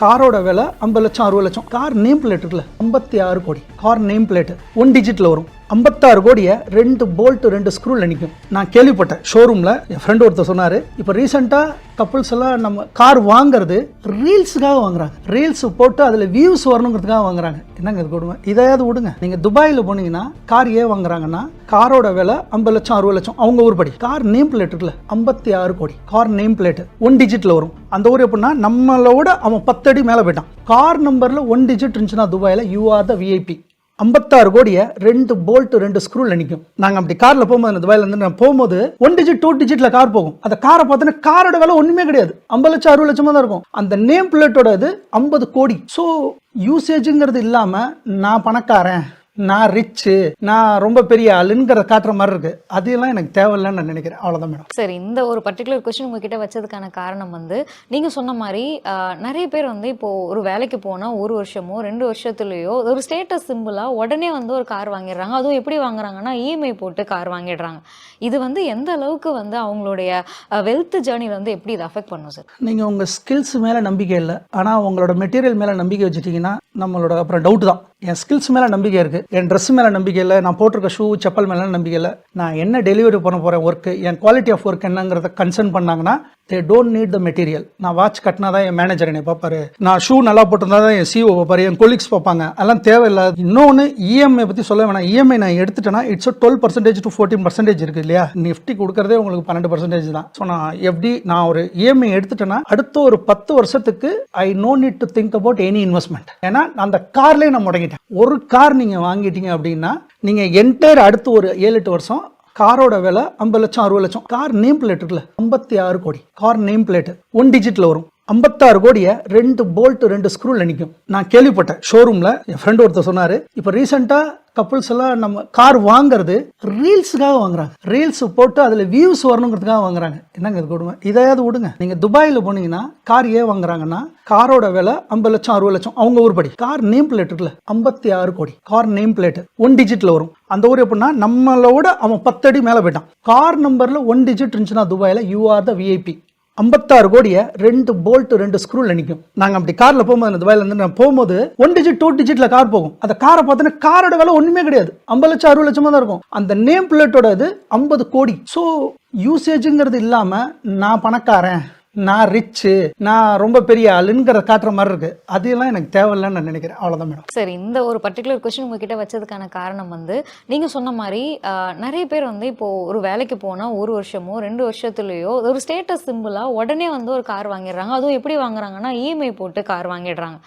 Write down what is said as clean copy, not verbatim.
காரோட விலை 50 லட்சம் 60 லட்சம். கார் நேம் பிளேட் இருக்குல்ல 56 கோடி. கார் நேம் பிளேட் 1 டிஜிட்ல வரும். 56 கோடியை 2 போல்ட் 2 ஸ்க்ரூல நிற்கும். நான் கேள்விப்பட்டேன் ஷோரூமில் என் ஃப்ரெண்ட் ஒருத்தர் சொன்னார், இப்போ ரீசெண்டாக கப்புள்ஸ் எல்லாம் நம்ம கார் வாங்குறது ரீல்ஸுக்காக வாங்குறாங்க. ரீல்ஸ் போட்டு அதில் வியூஸ் வரணுங்கிறதுக்காக வாங்குறாங்க. என்னங்க இது கொடுமை, இதையாவது விடுங்க. நீங்கள் துபாயில் போனீங்கன்னா கார் ஏன் வாங்குறாங்கன்னா காரோட விலை 50 லட்சம் 60 லட்சம் அவங்க ஊர்படி. கார் நேம் பிளேட் இருக்குல்ல 56 கோடி. கார் நேம் பிளேட் 1 டிஜிட்ல வரும். அந்த ஊர் எப்படின்னா நம்மளோட அவன் 10 அடி மேலே போயிட்டான். கார் நம்பரில் 1 டிஜிட் இருந்துச்சுன்னா துபாயில் யூ ஆர் த விஐபி. 56 கோடியை 2 போல்ட் 2 ஸ்க்ரூல நிற்கும். நாங்கள் அப்படி காரில் போகும்போது துபாயில இருந்து நான் போகும்போது 1 டிஜிட் 2 டிஜிட்ல கார் போகும். அந்த காரை பார்த்தோன்னா காரோட விலை ஒன்றுமே கிடையாது. 50 லட்சம் 60 லட்சமாக தான் இருக்கும். அந்த நேம் பிளேட்டோட இது 50 கோடி. ஸோ யூசேஜுங்கிறது இல்லாமல் நான் பணக்காரன், நான் ரிச்சு, நான் ரொம்ப பெரிய ஆளுங்கிற காட்டுற மாதிரி இருக்கு. அதெல்லாம் எனக்கு தேவையில்லைன்னு நான் நினைக்கிறேன். அவ்வளோதான் மேடம். சரி, இந்த ஒரு பர்டிகுலர் கொஸ்டின் உங்ககிட்ட வச்சதுக்கான காரணம் நீங்கள் சொன்ன மாதிரி நிறைய பேர் இப்போ ஒரு வேலைக்கு போனால் 1 வருஷமோ 2 வருஷத்துலேயோ ஒரு ஸ்டேட்டஸ் சிம்பிளாக உடனே ஒரு கார் வாங்கிடுறாங்க. அதுவும் எப்படி வாங்குறாங்கன்னா இஎம்ஐ போட்டு கார் வாங்கிடுறாங்க. இது எந்த அளவுக்கு அவங்களுடைய வெல்த் ஜேர்னியில் எப்படி இதை அஃபெக்ட் பண்ணும் சார்? நீங்கள் உங்கள் ஸ்கில்ஸ் மேலே நம்பிக்கை இல்லை, ஆனால் உங்களோட மெட்டீரியல் மேலே நம்பிக்கை வச்சுட்டிங்கன்னா நம்மளோட அப்புறம் டவுட் தான். என் ஸ்கில்ஸ் மேலே நம்பிக்கை இருக்குது, என் ட்ரெஸ் மேலே நம்பிக்கை இல்லை, நான் போட்டிருக்க ஷூ செப்பல் மேலே நம்பிக்கை இல்லை, நான் என்ன டெலிவரி பண்ண போகிறேன் ஒர்க்கு, என் குவாலிட்டி ஆஃப் ஒர்க் என்னங்கிறத கன்சர்ன் பண்ணாங்கன்னா they don't need the material. நான் வாட்ச் கட்டினா தான் என் மேனேஜர் என்னை பார்ப்பாரு, நான் ஷூ நல்லா போட்டிருந்தா தான் என் சிஓ பார்ப்பாரு, என் கொலீக்ஸ் பார்ப்பாங்க. அதெல்லாம் தேவையில்லை. இன்னொன்று இஎம்ஐ பற்றி சொல்ல வேணாம். இஎம்ஐ நான் எடுத்துட்டேன்னா இட்ஸ் 12% to 14% இருக்குது இல்லையா? நிஃப்டி கொடுக்குறதே உங்களுக்கு 12% தான். ஸோ நான் எப்படி நான் ஒரு இஎம்ஐ எடுத்துட்டேன்னா அடுத்த ஒரு 10 வருஷத்துக்கு I no need to think about any investment. ஏன்னா அந்த கார்லேயே நான் முடங்கிட்டேன். ஒரு கார் நீங்கள் வாங்கிட்டீங்க அப்படின்னா நீங்கள் என்டையர் அடுத்து ஒரு 7-8 வருஷம் காரோட விலை 50 லட்சம் 60 லட்சம். கார் நேம் பிளேட் இருக்குல்ல 56 கோடி. கார் நேம் பிளேட் 1 டிஜிட்ல வரும். 56 கோடியை 2 போல்ட் 2 ஸ்க்ரூல நிற்கும். நான் கேள்விப்பட்டேன் ஷோரூமில் என் ஃப்ரெண்ட் ஒருத்தர் சொன்னார், இப்போ ரீசெண்டாக கப்புள்ஸ் எல்லாம் நம்ம கார் வாங்குறது ரீல்ஸுக்காக வாங்குறாங்க. ரீல்ஸ் போட்டு அதில் வியூஸ் வரணுங்கிறதுக்காக வாங்குறாங்க. என்னங்க இது கொடுமை, இதையாவது விடுங்க. நீங்கள் துபாயில் போனீங்கன்னா கார் ஏன் வாங்குறாங்கன்னா காரோட விலை 50 லட்சம் 60 லட்சம் அவங்க ஊர்படி. கார் நேம் பிளேட் இருக்குல்ல 56 கோடி. கார் நேம் பிளேட் 1 டிஜிட்ல வரும். அந்த ஊர் எப்படின்னா நம்மளோட அவன் 10 அடி மேலே போயிட்டான். கார் நம்பரில் 1 டிஜிட் இருந்துச்சுன்னா துபாயில் யூ ஆர் த விஐபி. 56 கோடியை 2 போல்ட் 2 ஸ்க்ரூல நிற்கும். நாங்கள் அப்படி காரில் போகும்போது துபாயில இருந்து நான் போகும்போது 1 டிஜிட் 2 டிஜிட்ல கார் போகும். அந்த காரை பார்த்தோன்னா காரோட விலை ஒன்றுமே கிடையாது. 50 லட்சம் 60 லட்சமாக தான் இருக்கும். அந்த நேம் பிளேட்டோட இது 50 கோடி. ஸோ யூசேஜுங்கிறது இல்லாமல் நான் பணக்காரன், நான் ரிச்சு, நான் ரொம்ப பெரிய ஆளுங்கிற காட்டுற மாதிரி இருக்கு. அதெல்லாம் எனக்கு தேவையில்லைன்னு நான் நினைக்கிறேன். அவ்வளோதான் மேடம். சரி, இந்த ஒரு பர்டிகுலர் கொஸ்டின் உங்ககிட்ட வச்சதுக்கான காரணம் நீங்கள் சொன்ன மாதிரி நிறைய பேர் இப்போ ஒரு வேலைக்கு போனால் 1 வருஷமோ 2 வருஷத்துலேயோ ஒரு ஸ்டேட்டஸ் சிம்பிளாக உடனே ஒரு கார் வாங்கிடுறாங்க. அதுவும் எப்படி வாங்குறாங்கன்னா இஎம்ஐ போட்டு கார் வாங்கிடுறாங்க.